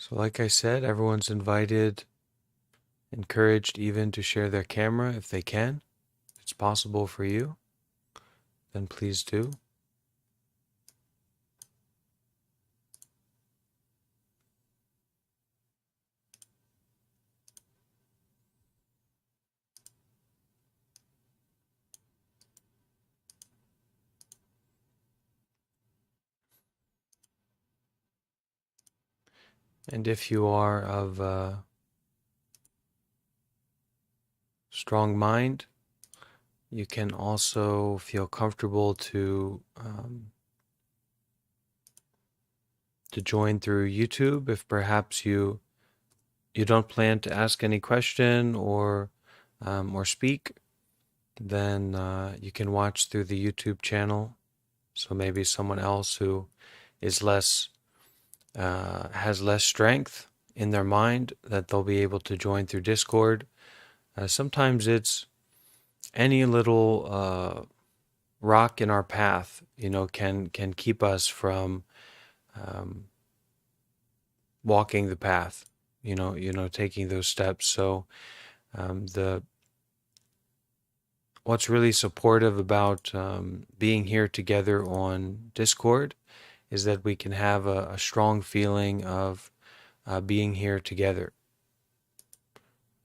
So like I said, everyone's invited, encouraged even to share their camera if they can. If it's possible for you, then please do. And if you are of a strong mind, you can also feel comfortable to join through YouTube if perhaps you don't plan to ask any question or speak, then you can watch through the YouTube channel. So maybe someone else who is less has less strength in their mind, that they'll be able to join through Discord. Sometimes it's any little rock in our path, can keep us from um, walking the path, taking those steps. So the what's really supportive about being here together on Discord is that we can have a strong feeling of being here together.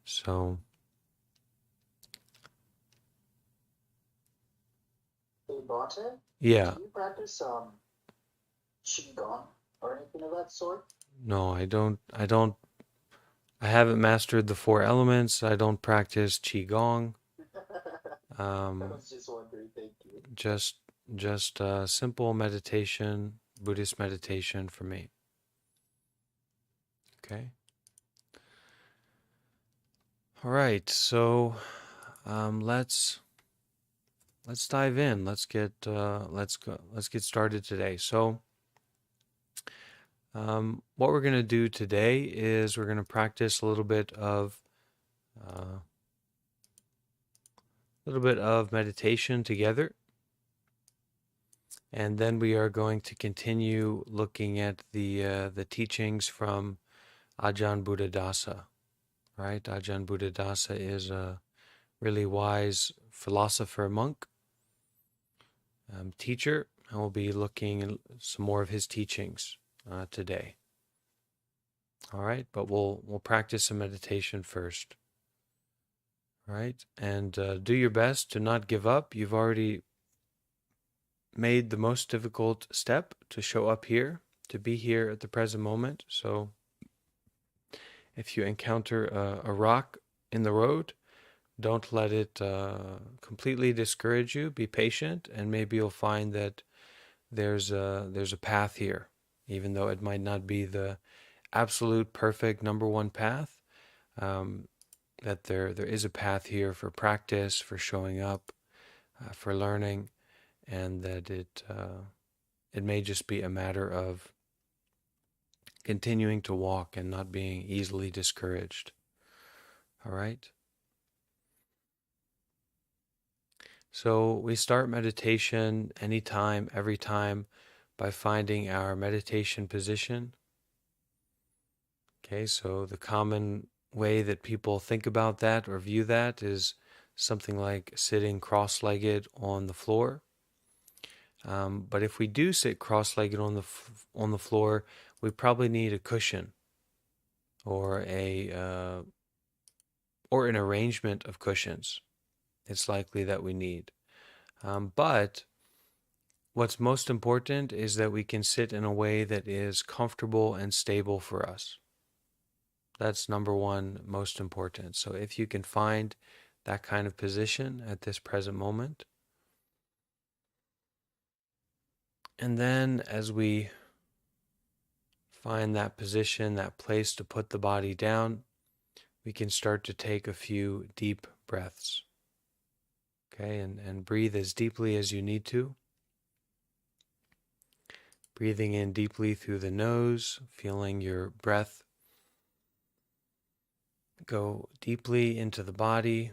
So, Hey, Barton, yeah, do you practice Qigong or anything of that sort? no, I haven't mastered the four elements. I don't practice Qigong. I Um, was just wondering, thank you. just, just simple meditation, Buddhist meditation for me. Okay. All right. So, let's dive in. Let's get started today. So, what we're going to do today is we're going to practice uh, a little bit of meditation together, and then we are going to continue looking at the teachings from Ajahn Buddhadasa. Right, Ajahn Buddhadasa is a really wise philosopher monk, teacher, and we'll be looking at some more of his teachings today. All right, but we'll practice some meditation first. All right, and do your best to not give up. You've already made the most difficult step to show up here, to be here at the present moment. So if you encounter a rock in the road, don't let it completely discourage you. Be patient, and maybe you'll find that there's a path here, even though it might not be the absolute perfect number one path. Um, that there is a path here for practice, for showing up, for learning, and that it may just be a matter of continuing to walk and not being easily discouraged. All right. So we start meditation anytime, every time, by finding our meditation position. Okay, so the common way that people think about that or view that is something like sitting cross legged on the floor. But if we do sit cross legged on the floor, we probably need a cushion or or an arrangement of cushions. It's likely that we need. But what's most important is that we can sit in a way that is comfortable and stable for us. That's number one, most important. So if you can find that kind of position at this present moment, and then as we find that position, that place to put the body down, we can start to take a few deep breaths. Okay, and breathe as deeply as you need to. Breathing in deeply through the nose, feeling your breath go deeply into the body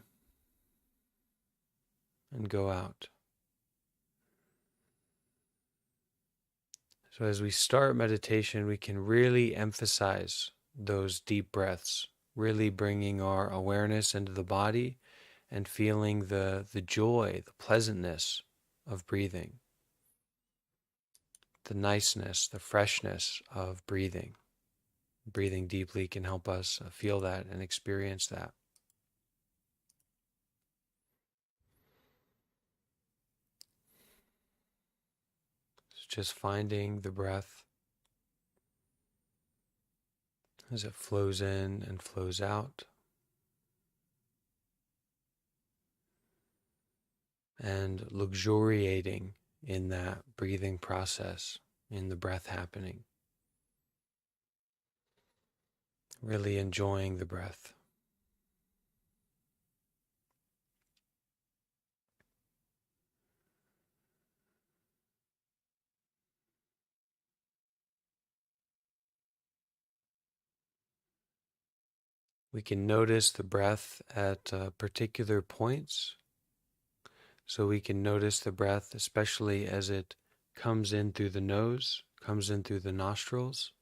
and go out. So as we start meditation, we can really emphasize those deep breaths, really bringing our awareness into the body and feeling the joy, the pleasantness of breathing, the niceness, the freshness of breathing. Breathing deeply can help us feel that and experience that. So just finding the breath as it flows in and flows out, and luxuriating in that breathing process, in the breath happening. Really enjoying the breath. We can notice the breath at particular points. So we can notice the breath, especially as it comes in through the nose, comes in through the nostrils,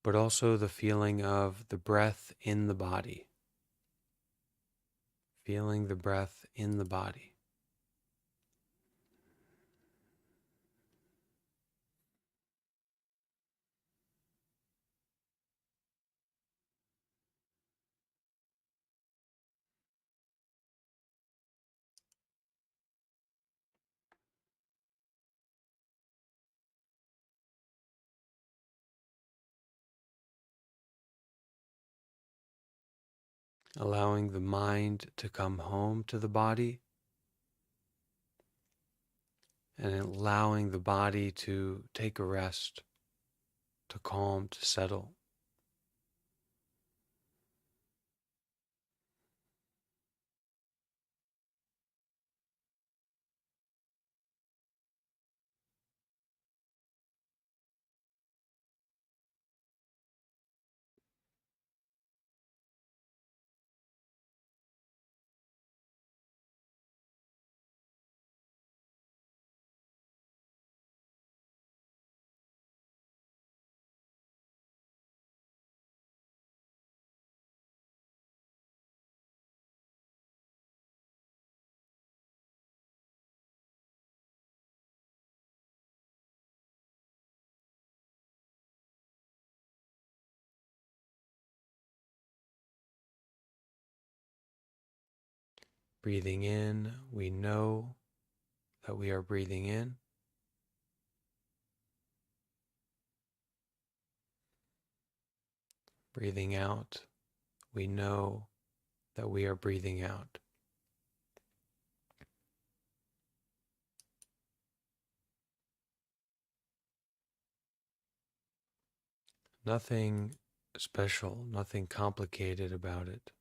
but also the feeling of the breath in the body. Feeling the breath in the body. Allowing the mind to come home to the body, and allowing the body to take a rest, to calm, to settle. Breathing in, we know that we are breathing in. Breathing out, we know that we are breathing out. Nothing special, nothing complicated about it.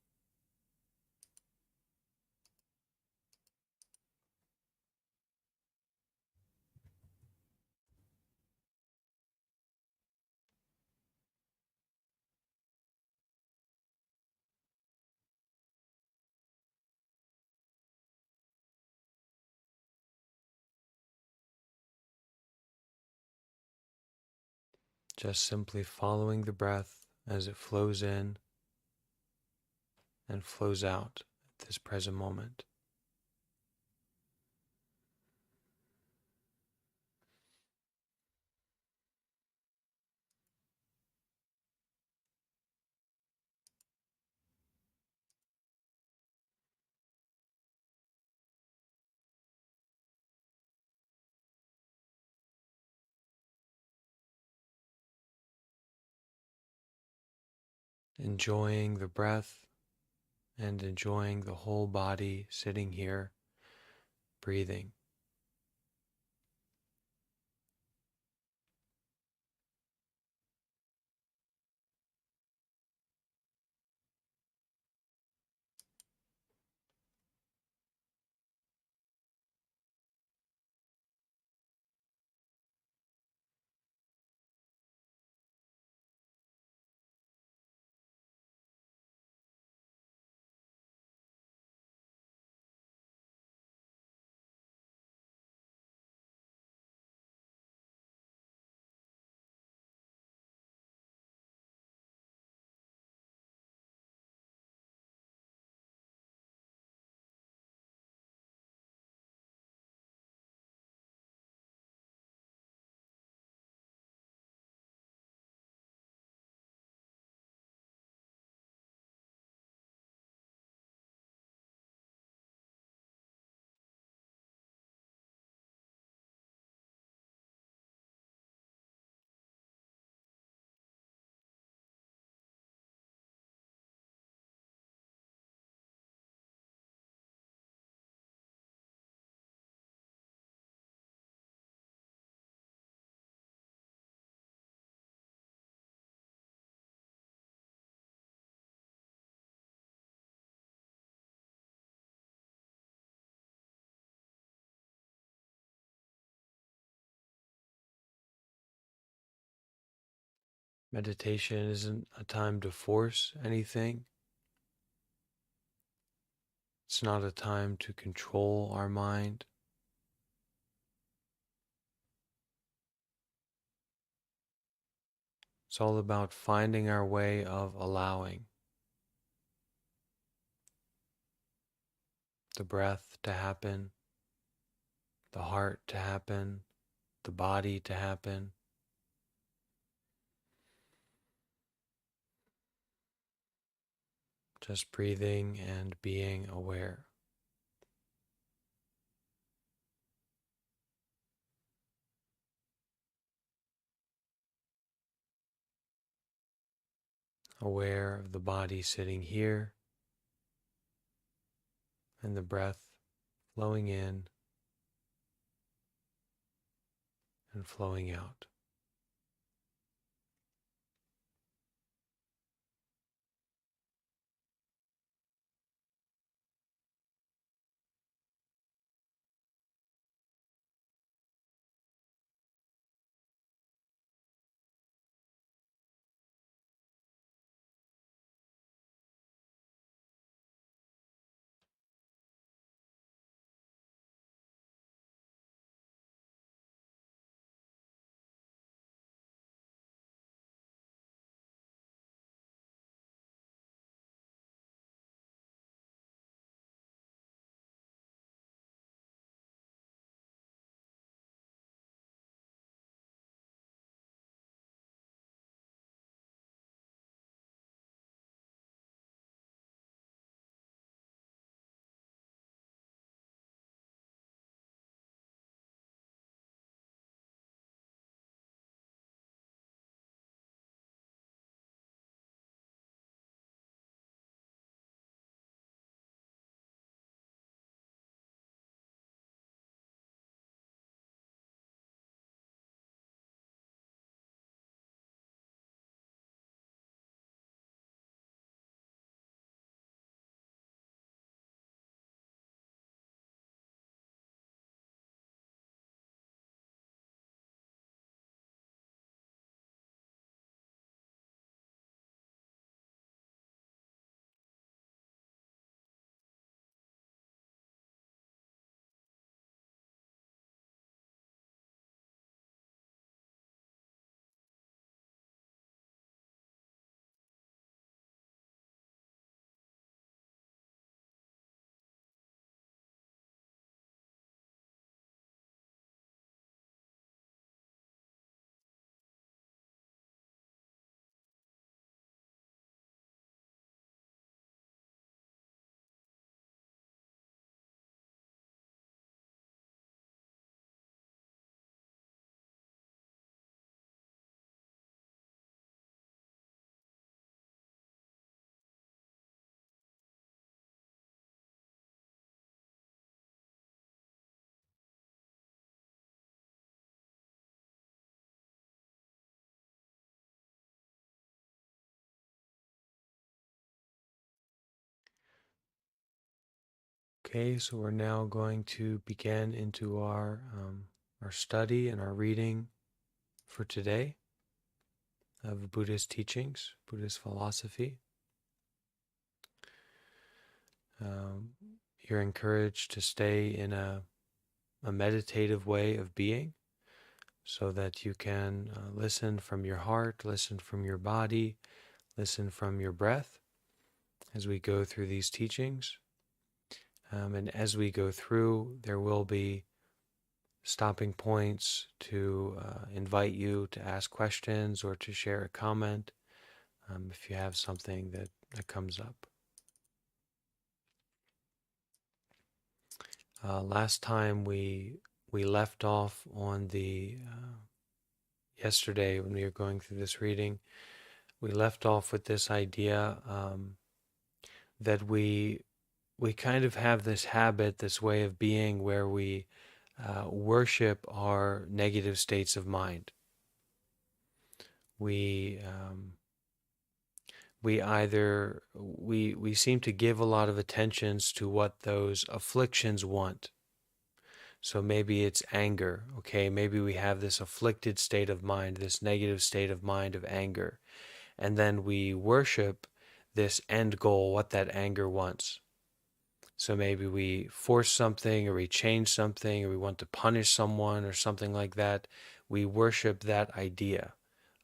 Just simply following the breath as it flows in and flows out at this present moment. Enjoying the breath and enjoying the whole body sitting here, breathing. Meditation isn't a time to force anything. It's not a time to control our mind. It's all about finding our way of allowing the breath to happen, the heart to happen, the body to happen. Just breathing and being aware. Aware of the body sitting here and the breath flowing in and flowing out. Okay, so we're now going to begin into our study and our reading for today of Buddhist teachings, Buddhist philosophy. Um, you're encouraged to stay in a meditative way of being so that you can listen from your heart, listen from your body, listen from your breath as we go through these teachings. And as we go through, there will be stopping points to invite you to ask questions or to share a comment if you have something that comes up. Last time we left off on the yesterday when we were going through this reading, we left off with this idea that we kind of have this habit, this way of being where we worship our negative states of mind. We seem to give a lot of attentions to what those afflictions want. So maybe it's anger, okay? Maybe we have this afflicted state of mind, this negative state of mind of anger. and then we worship this end goal, what that anger wants. So maybe we force something, or we change something, or we want to punish someone or something like that. We worship that idea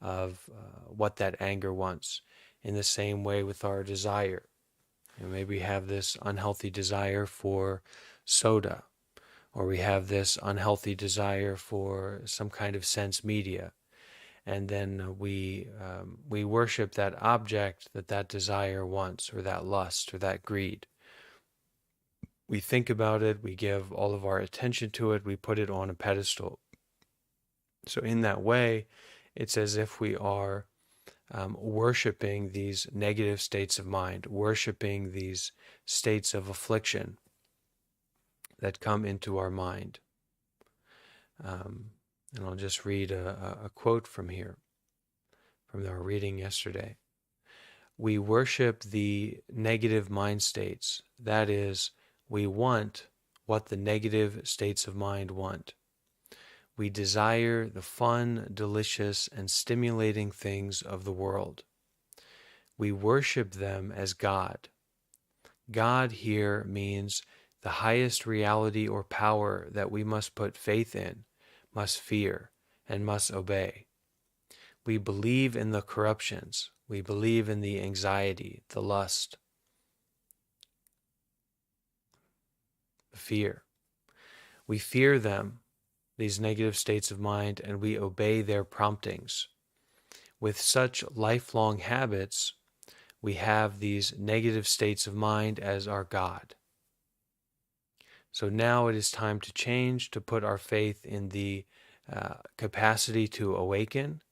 of what that anger wants. In the same way with our desire. Maybe we have this unhealthy desire for soda, or we have this unhealthy desire for some kind of sense media. And then we worship that object that desire wants, or that lust, or that greed. We think about it, we give all of our attention to it, we put it on a pedestal. So in that way, it's as if we are worshiping these negative states of mind, worshiping these states of affliction that come into our mind. And I'll just read a quote from here, from our reading yesterday. We worship the negative mind states. That is, we want what the negative states of mind want. We desire the fun, delicious, and stimulating things of the world. We worship them as God. God here means the highest reality or power that we must put faith in, must fear, and must obey. We believe in the corruptions. We believe in the anxiety, the lust, the fear. We fear them, these negative states of mind, and we obey their promptings. With such lifelong habits, we have these negative states of mind as our God. So now it is time to change, to put our faith in the capacity to awaken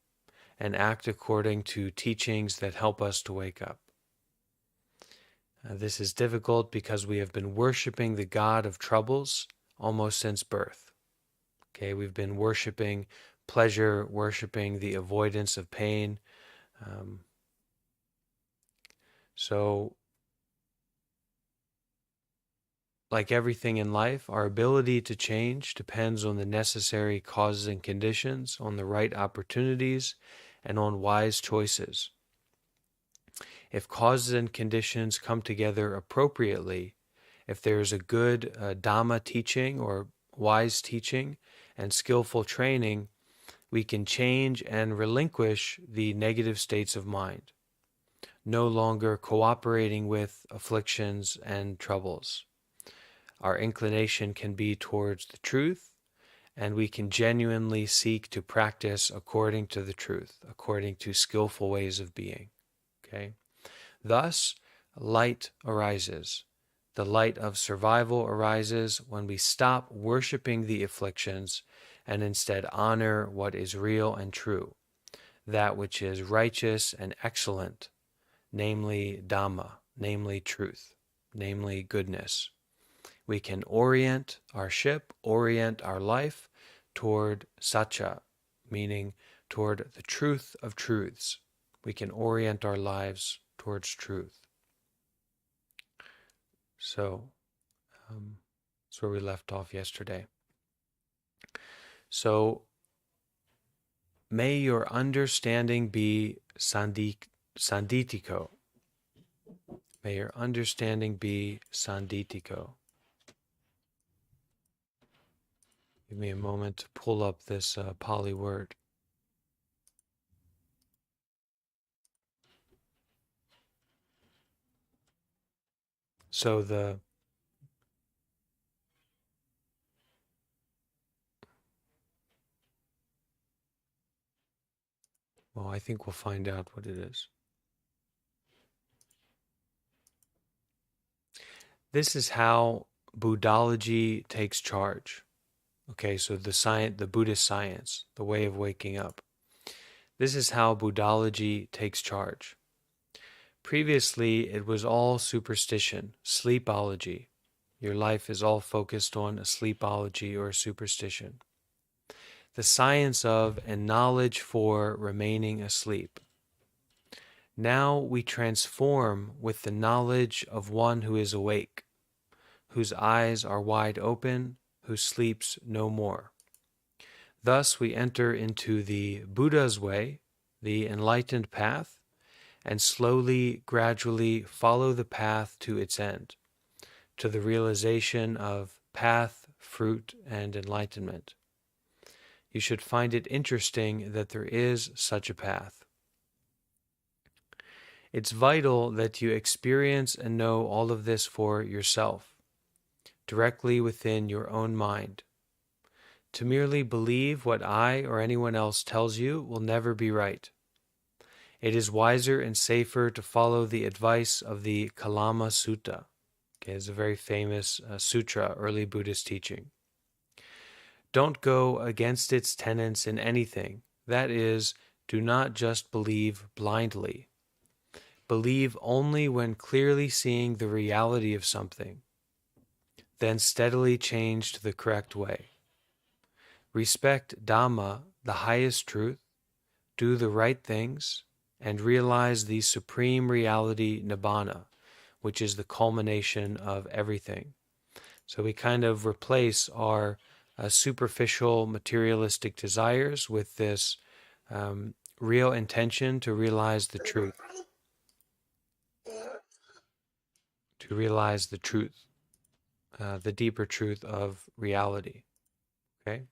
and act according to teachings that help us to wake up. This is difficult because we have been worshiping the God of troubles almost since birth. Okay, we've been worshiping pleasure, worshiping the avoidance of pain. So, like everything in life, our ability to change depends on the necessary causes and conditions, on the right opportunities, and on wise choices. If causes and conditions come together appropriately, if there is a good Dhamma teaching or wise teaching and skillful training, we can change and relinquish the negative states of mind, no longer cooperating with afflictions and troubles. Our inclination can be towards the truth, and we can genuinely seek to practice according to the truth, according to skillful ways of being. Okay? Thus, light arises. The light of survival arises when we stop worshiping the afflictions and instead honor what is real and true, that which is righteous and excellent, namely Dhamma, namely truth, namely goodness. We can orient our ship, orient our life toward Satcha, meaning toward the truth of truths. We can orient our lives towards truth. So, that's where we left off yesterday. So, may your understanding be sanditiko. May your understanding be sanditiko. Give me a moment to pull up this Pali word. So well, I think we'll find out what it is. This is how Buddhology takes charge. Okay, so the Buddhist science, the way of waking up. This is how Buddhology takes charge. Previously, it was all superstition, sleepology. Your life is all focused on a sleepology or a superstition. The science of and knowledge for remaining asleep. Now we transform with the knowledge of one who is awake, whose eyes are wide open, who sleeps no more. Thus we enter into the Buddha's way, the enlightened path, and slowly, gradually follow the path to its end, to the realization of path, fruit, and enlightenment. You should find it interesting that there is such a path. It's vital that you experience and know all of this for yourself, directly within your own mind. To merely believe what I or anyone else tells you will never be right. It is wiser and safer to follow the advice of the Kalama Sutta. Okay, it's a very famous sutra, early Buddhist teaching. Don't go against its tenets in anything. That is, do not just believe blindly. Believe only when clearly seeing the reality of something. Then steadily change to the correct way. Respect Dhamma, the highest truth, do the right things, and realize the supreme reality Nibbana, which is the culmination of everything. So we kind of replace our superficial materialistic desires with this real intention to realize the truth. To realize the truth, the deeper truth of reality. Okay?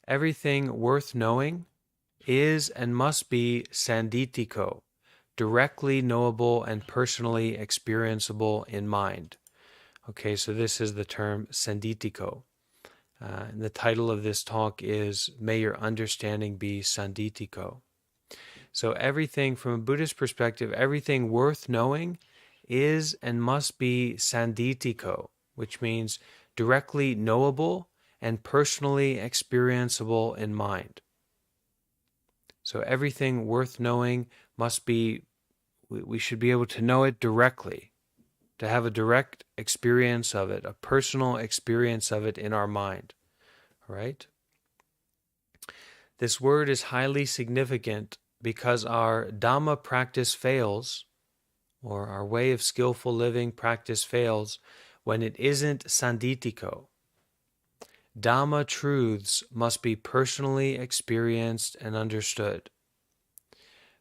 Everything worth knowing is and must be sanditiko, directly knowable and personally experienceable in mind. Okay, so this is the term sanditiko. And the title of this talk is May Your Understanding Be Sanditiko. So everything, from a Buddhist perspective, everything worth knowing is and must be sanditiko, which means directly knowable and personally experienceable in mind. So everything worth knowing must be, we should be able to know it directly, to have a direct experience of it, a personal experience of it in our mind. All right? This word is highly significant because our Dhamma practice fails, or our way of skillful living practice fails, when it isn't sanditiko. Dhamma truths must be personally experienced and understood.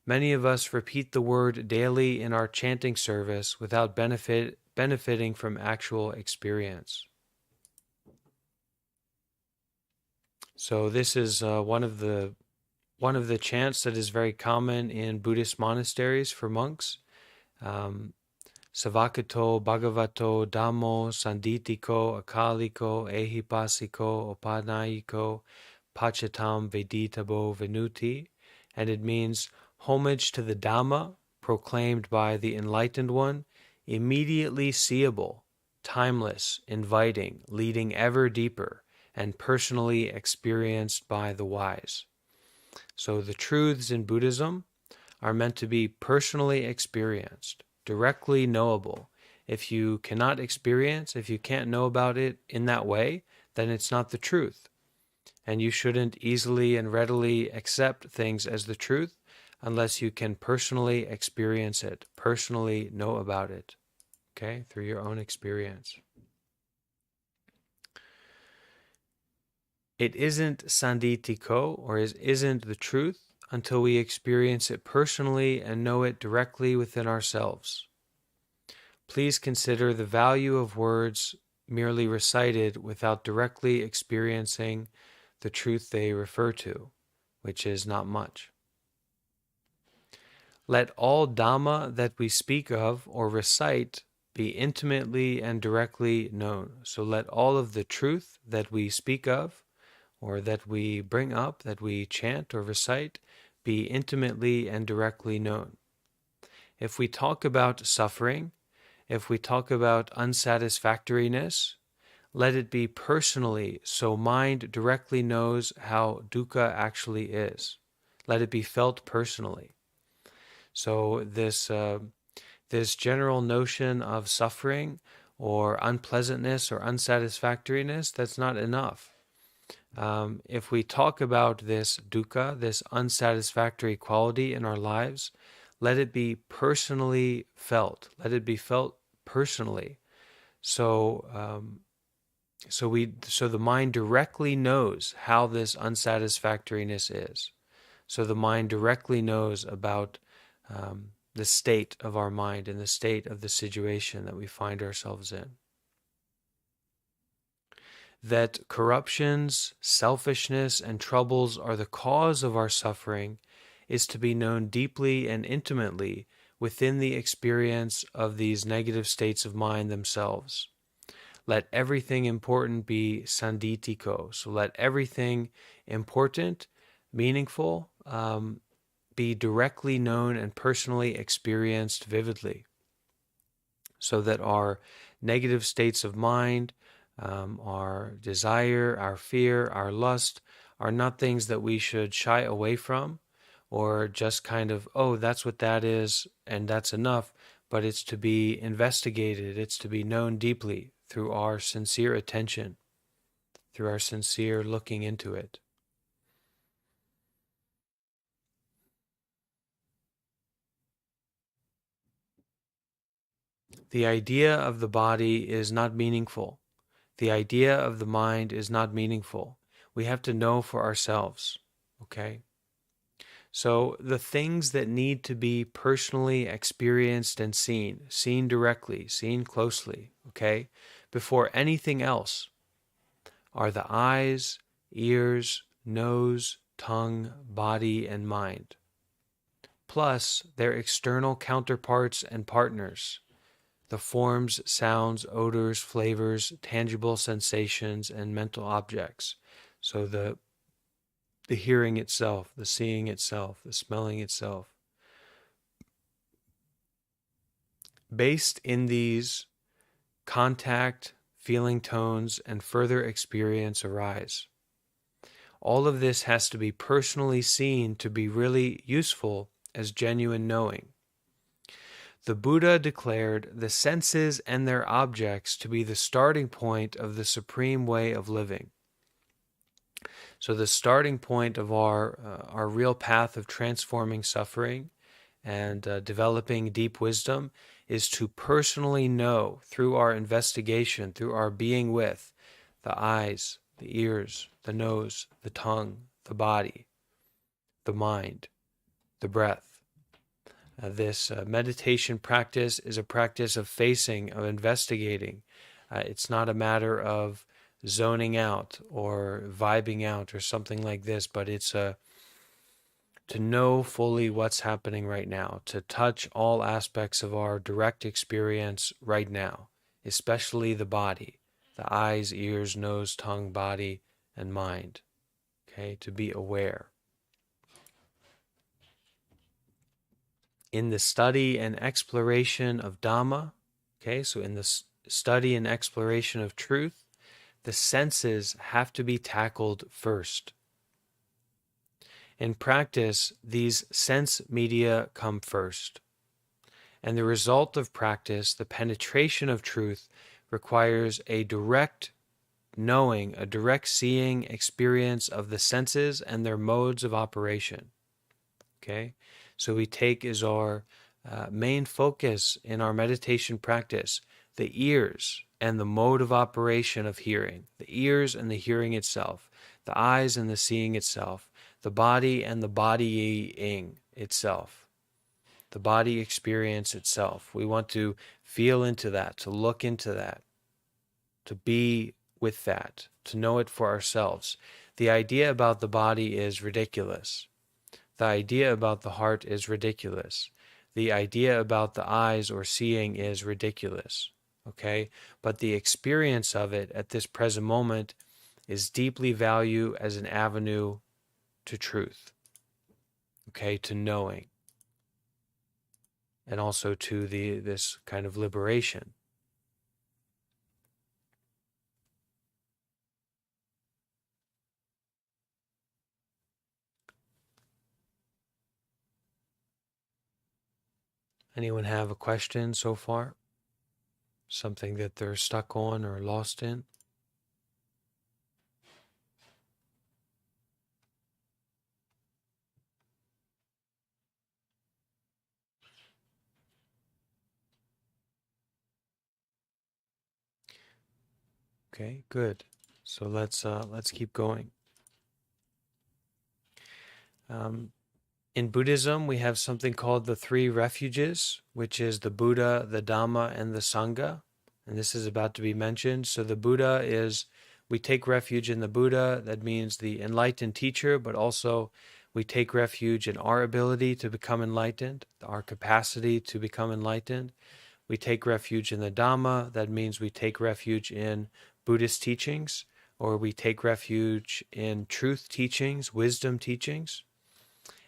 Many of us repeat the word daily in our chanting service without benefiting from actual experience. So this is one of the chants that is very common in Buddhist monasteries for monks. Savakato Bhagavato Dhammo Sanditiko Akaliko Ehipasiko Opanayiko Pachatam Veditabo Venuti, and it means homage to the Dhamma proclaimed by the Enlightened One, immediately seeable, timeless, inviting, leading ever deeper, and personally experienced by the wise. So the truths in Buddhism are meant to be personally experienced, directly knowable. If you cannot experience, if you can't know about it in that way, then it's not the truth. And you shouldn't easily and readily accept things as the truth unless you can personally experience it, personally know about it, okay, through your own experience. It isn't sanditiko, or isn't the truth, until we experience it personally and know it directly within ourselves. Please consider the value of words merely recited without directly experiencing the truth they refer to, which is not much. Let all Dhamma that we speak of or recite be intimately and directly known. So let all of the truth that we speak of, or that we bring up, that we chant or recite, be intimately and directly known. If we talk about suffering, if we talk about unsatisfactoriness, let it be personally, so mind directly knows how dukkha actually is. Let it be felt personally. So this general notion of suffering or unpleasantness or unsatisfactoriness, that's not enough. If we talk about this dukkha, this unsatisfactory quality in our lives, let it be personally felt. Let it be felt personally. So So the mind directly knows how this unsatisfactoriness is. So the mind directly knows about the state of our mind and the state of the situation that we find ourselves in. That corruptions, selfishness, and troubles are the cause of our suffering is to be known deeply and intimately within the experience of these negative states of mind themselves. Let everything important be sanditiko. So let everything important, meaningful, be directly known and personally experienced vividly. So that our negative states of mind, our desire, our fear, our lust, are not things that we should shy away from or just kind of, oh, that's what that is and that's enough, but it's to be investigated, it's to be known deeply through our sincere attention, through our sincere looking into it. The idea of the body is not meaningful. The idea of the mind is not meaningful. We have to know for ourselves, okay? So the things that need to be personally experienced and seen directly, seen closely, okay, before anything else, are the eyes, ears, nose, tongue, body, and mind, plus their external counterparts and partners, the forms, sounds, odors, flavors, tangible sensations, and mental objects. So the hearing itself, the seeing itself, the smelling itself. Based in these, contact, feeling tones, and further experience arise. All of this has to be personally seen to be really useful as genuine knowing. The Buddha declared the senses and their objects to be the starting point of the supreme way of living. So the starting point of our real path of transforming suffering and developing deep wisdom is to personally know through our investigation, through our being with the eyes, the ears, the nose, the tongue, the body, the mind, the breath. This meditation practice is a practice of facing, of investigating. It's not a matter of zoning out or vibing out or something like this, but it's to know fully what's happening right now, to touch all aspects of our direct experience right now, especially the body, the eyes, ears, nose, tongue, body, and mind. Okay, to be aware. In the study and exploration of Dhamma, okay, so in the study and exploration of truth, the senses have to be tackled first. In practice, these sense media come first. And the result of practice, the penetration of truth, requires a direct knowing, a direct seeing experience of the senses and their modes of operation. Okay? So we take as our main focus in our meditation practice the ears and the mode of operation of hearing, the ears and the hearing itself, the eyes and the seeing itself, the body and the bodying itself, the body experience itself. We want to feel into that, to look into that, to be with that, to know it for ourselves. The idea about the body is ridiculous. The idea about the heart is ridiculous. The idea about the eyes or seeing is ridiculous. Okay? But the experience of it at this present moment is deeply valued as an avenue to truth. Okay? To knowing. And also to this kind of liberation. Anyone have a question so far? Something that they're stuck on or lost in? Okay. Okay, good. So let's keep going. In Buddhism, we have something called the three refuges, which is the Buddha, the Dhamma, and the Sangha. And this is about to be mentioned. So the Buddha is, we take refuge in the Buddha. That means the enlightened teacher, but also we take refuge in our ability to become enlightened, our capacity to become enlightened. We take refuge in the Dhamma. That means we take refuge in Buddhist teachings, or we take refuge in truth teachings, wisdom teachings.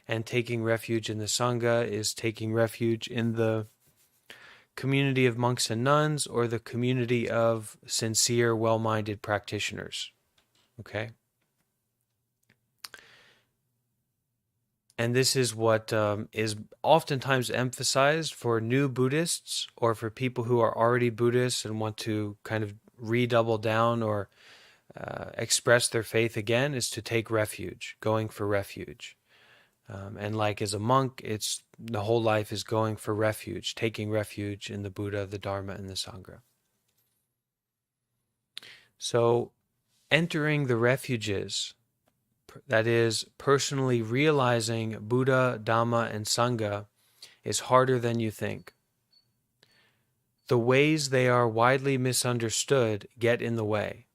And taking refuge in the Sangha is taking refuge in the community of monks and nuns, or the community of sincere, well-minded practitioners. Okay? And this is what is oftentimes emphasized for new Buddhists, or for people who are already Buddhists and want to kind of redouble down or express their faith again, is to take refuge, going for refuge. And like as a monk, it's the whole life is going for refuge, taking refuge in the Buddha, the Dharma, and the Sangha. So entering the refuges, that is, personally realizing Buddha, Dhamma, and Sangha, is harder than you think. The ways they are widely misunderstood get in the way.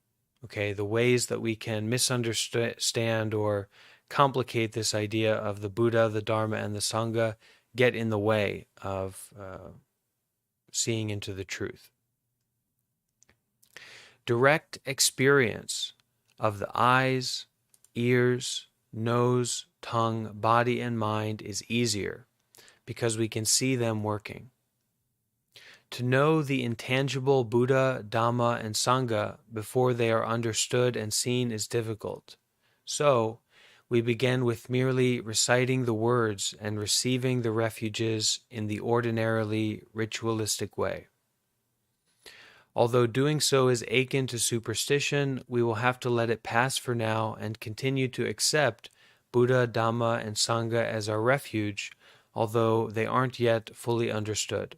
Okay, the ways that we can misunderstand or complicate this idea of the Buddha, the Dharma, and the Sangha get in the way of seeing into the truth. Direct experience of the eyes, ears, nose, tongue, body, and mind is easier because we can see them working. To know the intangible Buddha, Dhamma, and Sangha before they are understood and seen is difficult. So, we begin with merely reciting the words and receiving the refuges in the ordinarily ritualistic way. Although doing so is akin to superstition, we will have to let it pass for now and continue to accept Buddha, Dhamma, and Sangha as our refuge, although they aren't yet fully understood.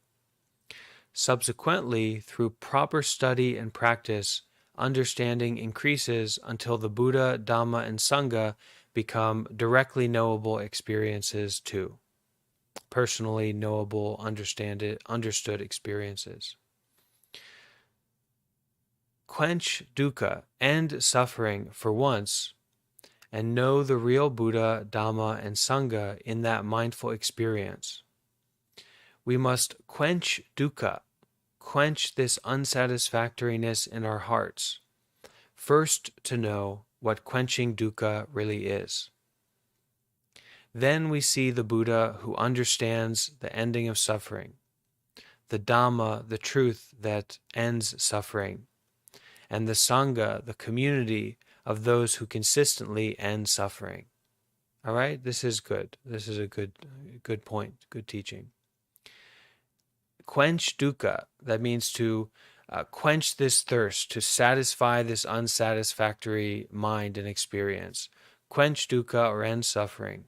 Subsequently, through proper study and practice, understanding increases until the Buddha, Dhamma, and Sangha become directly knowable experiences too. Personally knowable, understood experiences. Quench dukkha, end suffering for once, and know the real Buddha, Dhamma, and Sangha in that mindful experience. We must quench dukkha, quench this unsatisfactoriness in our hearts, first to know what quenching dukkha really is. Then we see the Buddha who understands the ending of suffering, the Dhamma, the truth that ends suffering, and the Sangha, the community of those who consistently end suffering. All right, this is good. This is a good point, good teaching. Quench dukkha, that means to quench this thirst, to satisfy this unsatisfactory mind and experience. Quench dukkha, or end suffering.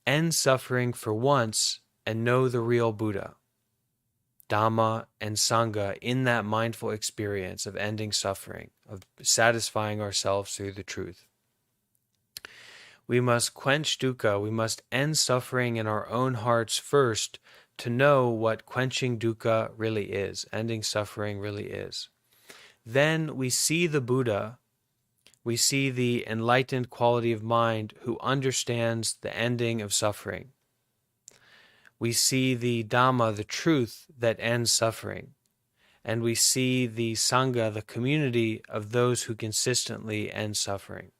End suffering for once and know the real Buddha, Dhamma, and Sangha in that mindful experience of ending suffering, of satisfying ourselves through the truth. We must quench dukkha, we must end suffering in our own hearts first to know what quenching dukkha really is, ending suffering really is. Then we see the Buddha, we see the enlightened quality of mind who understands the ending of suffering. We see the Dhamma, the truth that ends suffering. And we see the Sangha, the community of those who consistently end suffering.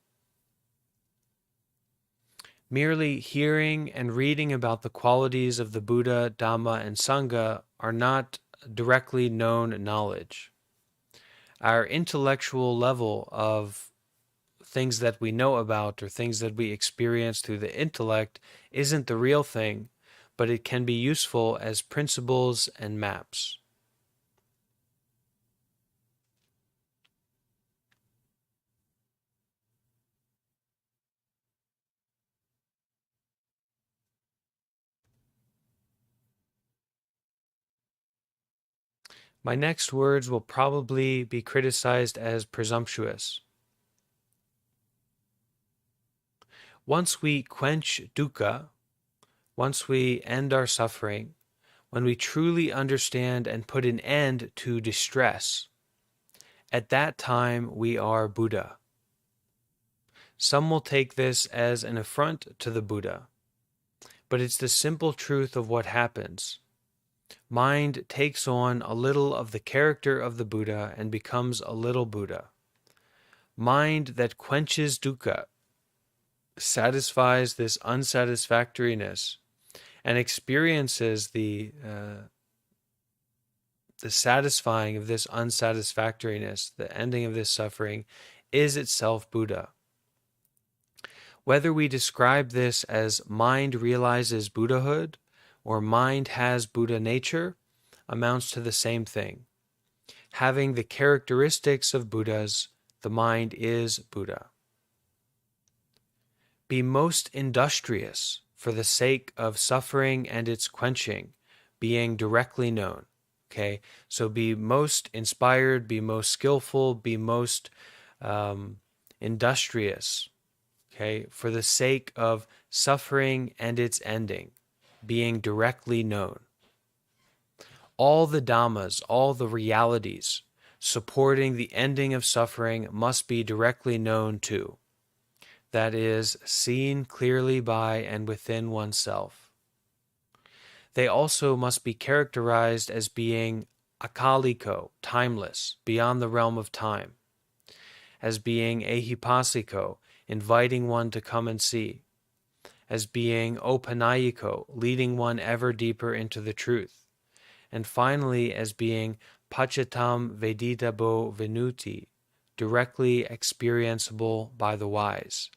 Merely hearing and reading about the qualities of the Buddha, Dhamma, and Sangha are not directly known knowledge. Our intellectual level of things that we know about or things that we experience through the intellect isn't the real thing, but it can be useful as principles and maps. My next words will probably be criticized as presumptuous. Once we quench dukkha, once we end our suffering, when we truly understand and put an end to distress, at that time we are Buddha. Some will take this as an affront to the Buddha, but it's the simple truth of what happens. Mind takes on a little of the character of the Buddha and becomes a little Buddha. Mind that quenches dukkha satisfies this unsatisfactoriness and experiences the satisfying of this unsatisfactoriness, the ending of this suffering, is itself Buddha. Whether we describe this as mind realizes Buddhahood or mind has Buddha nature amounts to the same thing. Having the characteristics of Buddhas, the mind is Buddha. Be most industrious for the sake of suffering and its quenching, being directly known. Okay, so be most inspired, be most skillful, be most industrious, okay, for the sake of suffering and its ending, being directly known. All the dhammas, all the realities supporting the ending of suffering must be directly known too. That is, seen clearly by and within oneself. They also must be characterized as being akaliko, timeless, beyond the realm of time, as being ehipassiko, inviting one to come and see, as being opanayiko, leading one ever deeper into the truth, and finally as being pachitam veditabo venuti, directly experienceable by the wise,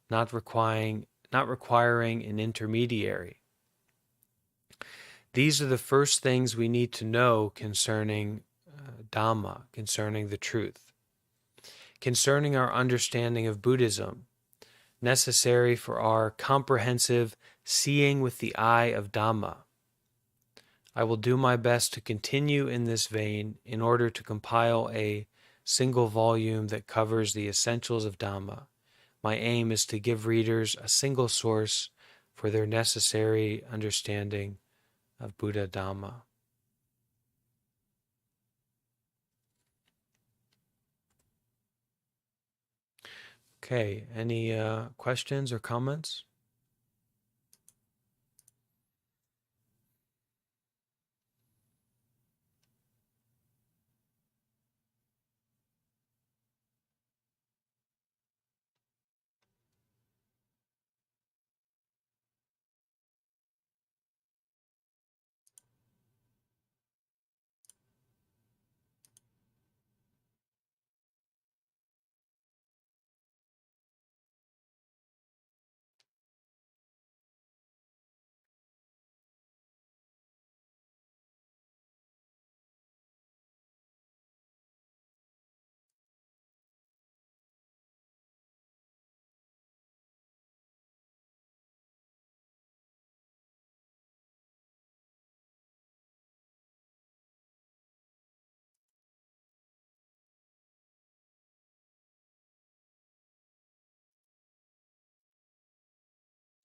not requiring an intermediary. These are the first things we need to know concerning Dhamma, concerning the truth, concerning our understanding of Buddhism, necessary for our comprehensive seeing with the eye of Dhamma. I will do my best to continue in this vein in order to compile a single volume that covers the essentials of Dhamma. My aim is to give readers a single source for their necessary understanding of Buddha Dhamma. Okay, any questions or comments?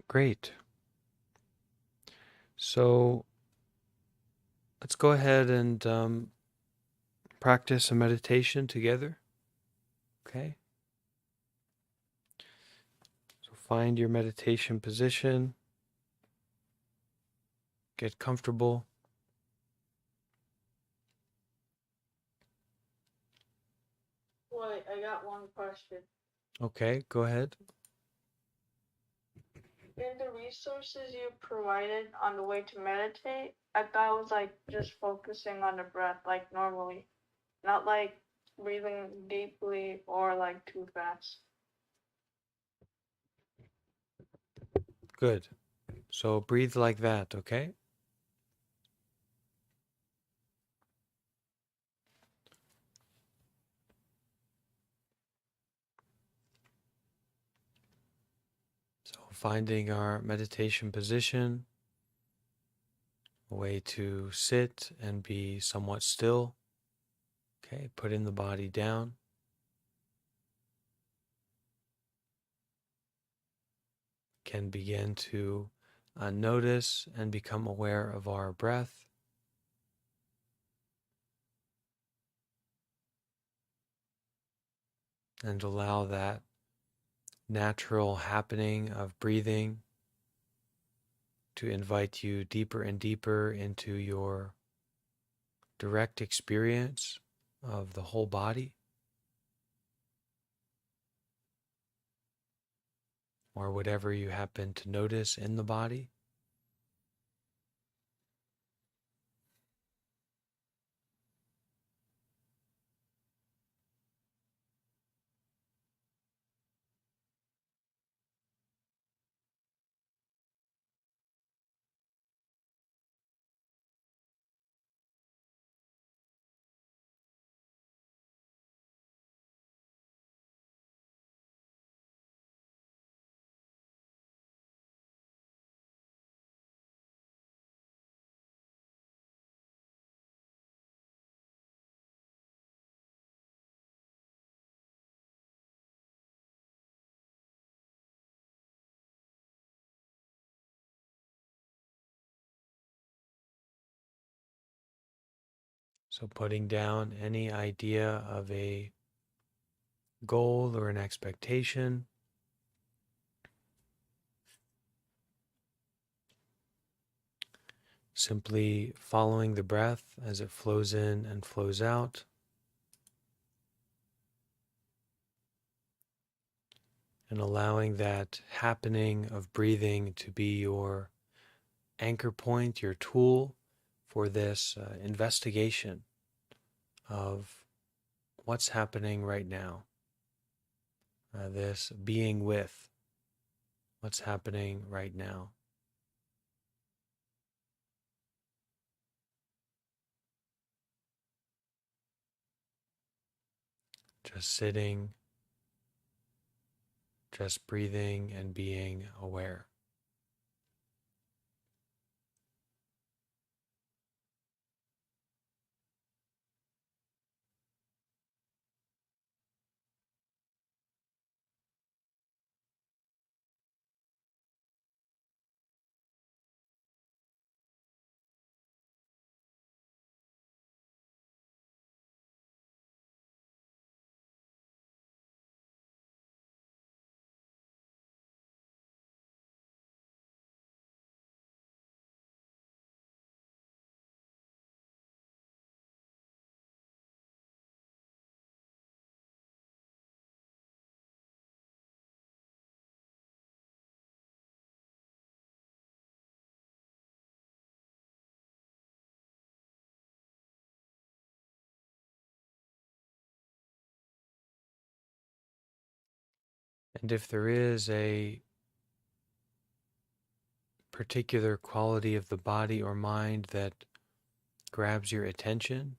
Great. So let's go ahead and practice a meditation together. Okay. So find your meditation position. Get comfortable. Wait, I got one question. Okay, go ahead. In the resources you provided on the way to meditate, I thought it was like just focusing on the breath like normally, not like breathing deeply or like too fast. Good. So breathe like that, okay? So finding our meditation position, a way to sit and be somewhat still. Okay, putting the body down. Can begin to notice and become aware of our breath. And allow that natural happening of breathing to invite you deeper and deeper into your direct experience of the whole body, or whatever you happen to notice in the body. So putting down any idea of a goal or an expectation. Simply following the breath as it flows in and flows out. And allowing that happening of breathing to be your anchor point, your tool for this investigation of what's happening right now. This being with what's happening right now. Just sitting, just breathing and being aware. And if there is a particular quality of the body or mind that grabs your attention,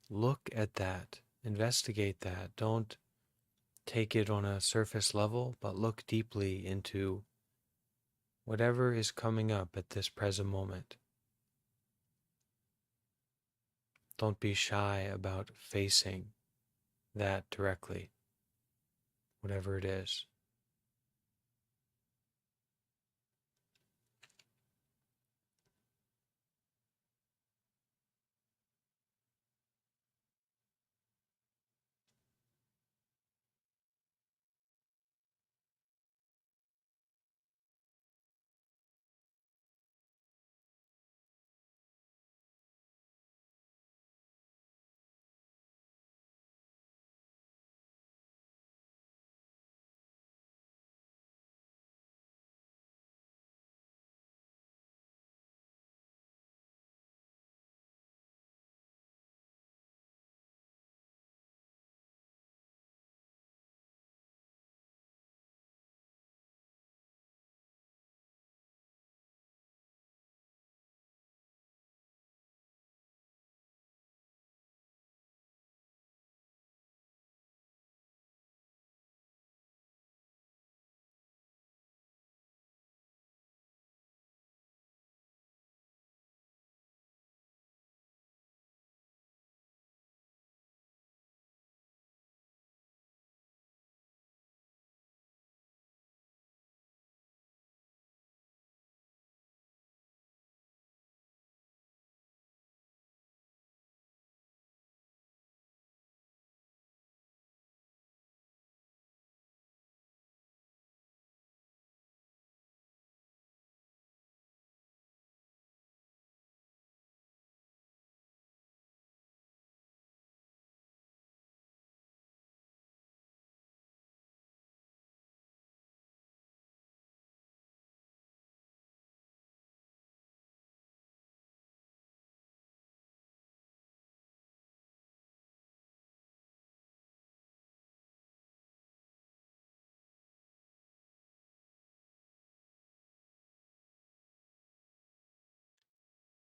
look at that, investigate that. Don't take it on a surface level, but look deeply into whatever is coming up at this present moment. Don't be shy about facing that directly, whatever it is.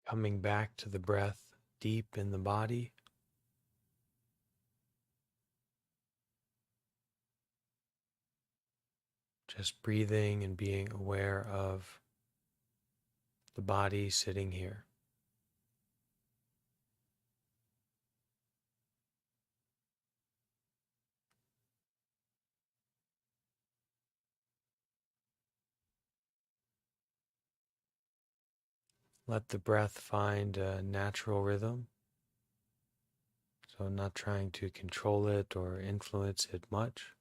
Coming back to the breath deep in the body. Just breathing and being aware of the body sitting here. Let the breath find a natural rhythm. So not trying to control it or influence it much.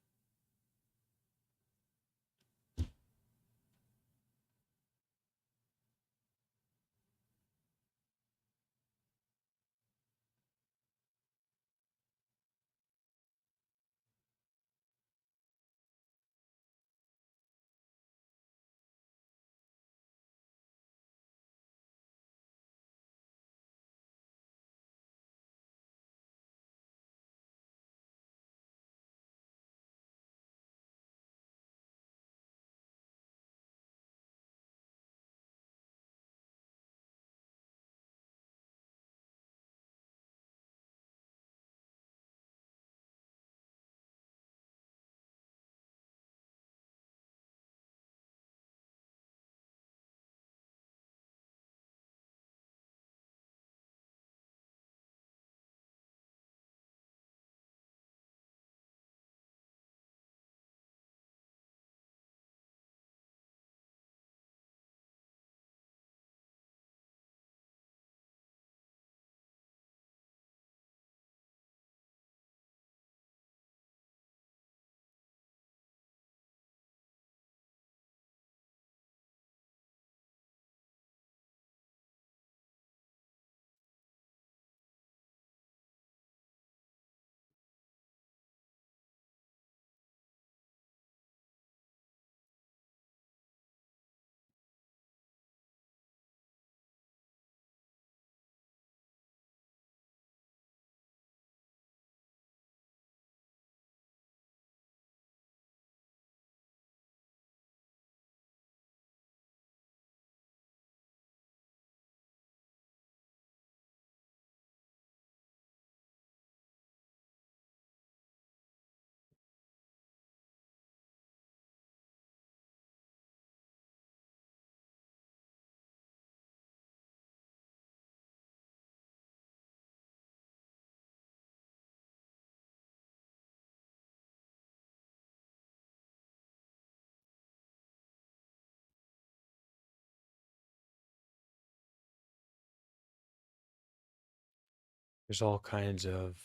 There's all kinds of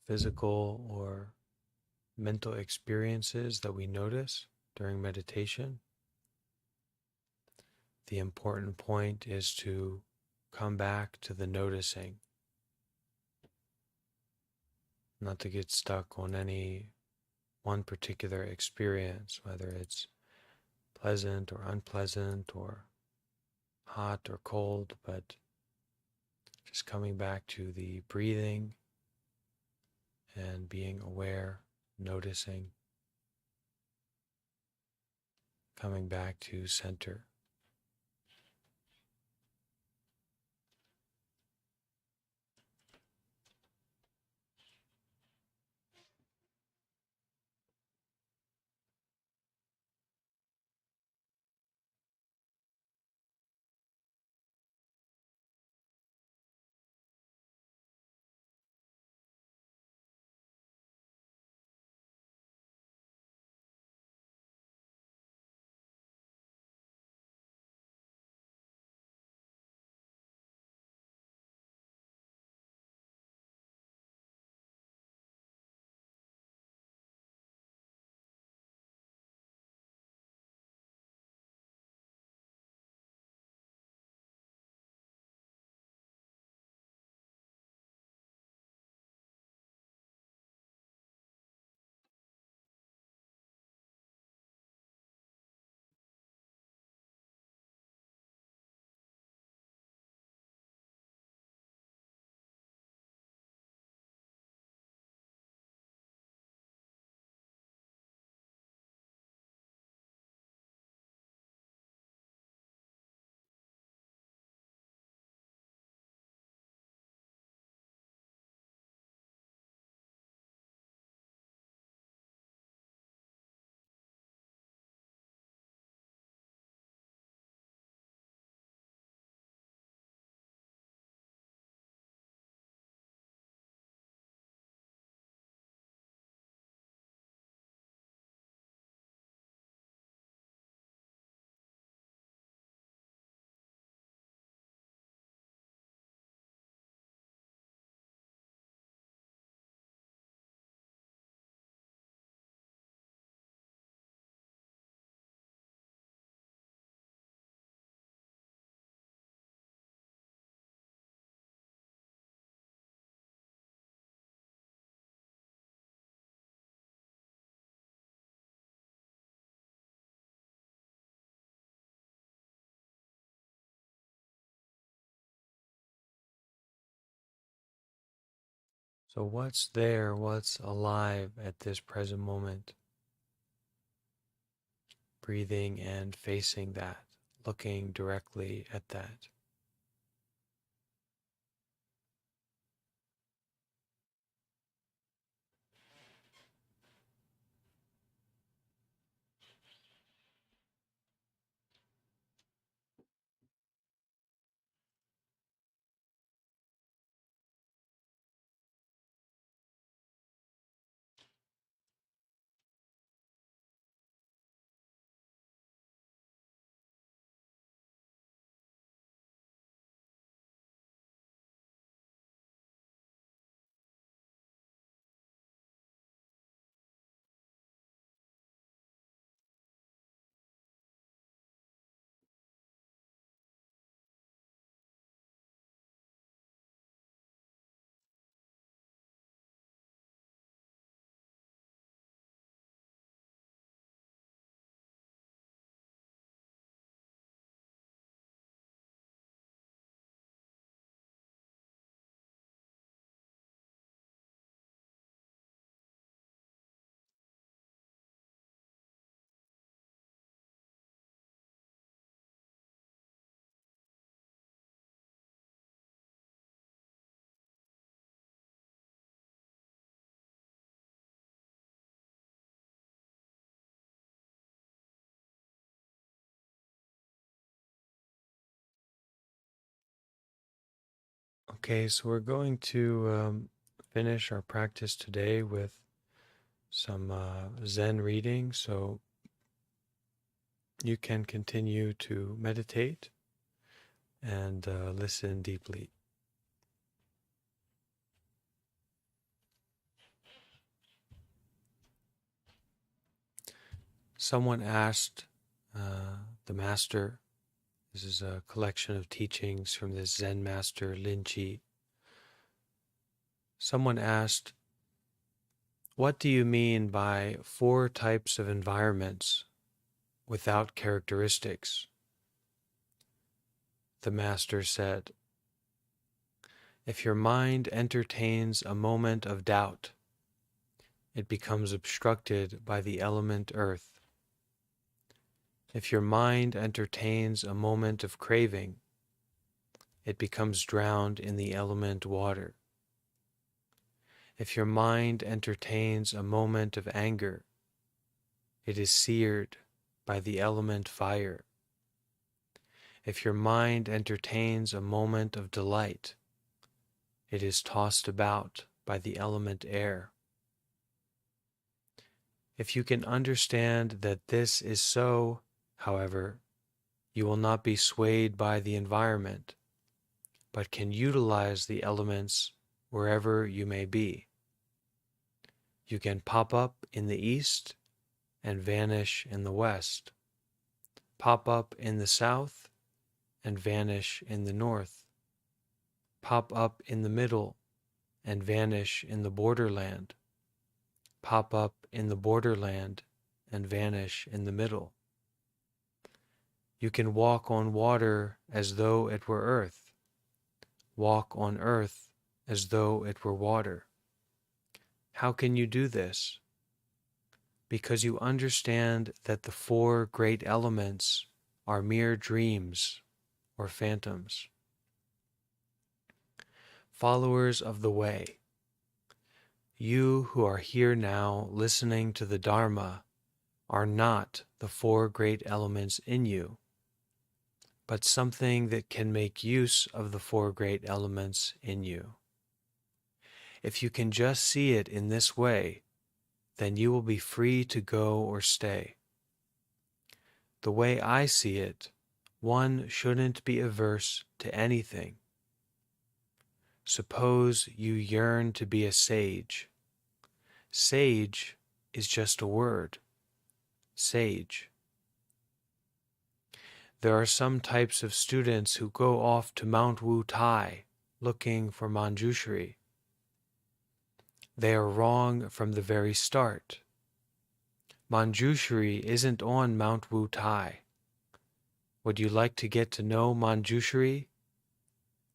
physical or mental experiences that we notice during meditation. The important point is to come back to the noticing, not to get stuck on any one particular experience, whether it's pleasant or unpleasant or hot or cold, but just coming back to the breathing and being aware, noticing, coming back to center. So what's there, what's alive at this present moment? Breathing and facing that, looking directly at that. Okay, so we're going to finish our practice today with some Zen reading, so you can continue to meditate and listen deeply. Someone asked the master, this is a collection of teachings from this Zen master Lin Chi. Someone asked, "What do you mean by 4 types of environments without characteristics?" The master said, "If your mind entertains a moment of doubt, it becomes obstructed by the element earth. If your mind entertains a moment of craving, it becomes drowned in the element water. If your mind entertains a moment of anger, it is seared by the element fire. If your mind entertains a moment of delight, it is tossed about by the element air. If you can understand that this is so, however, you will not be swayed by the environment, but can utilize the elements wherever you may be. You can pop up in the east and vanish in the west, pop up in the south and vanish in the north, pop up in the middle and vanish in the borderland, pop up in the borderland and vanish in the middle. You can walk on water as though it were earth, walk on earth as though it were water. How can you do this? Because you understand that the 4 great elements are mere dreams or phantoms. Followers of the way, you who are here now listening to the Dharma are not the 4 great elements in you, but something that can make use of the 4 great elements in you. If you can just see it in this way, then you will be free to go or stay. The way I see it, one shouldn't be averse to anything. Suppose you yearn to be a sage. Sage is just a word. Sage. There are some types of students who go off to Mount Wu Tai looking for Manjushri. They are wrong from the very start. Manjushri isn't on Mount Wu Tai. Would you like to get to know Manjushri?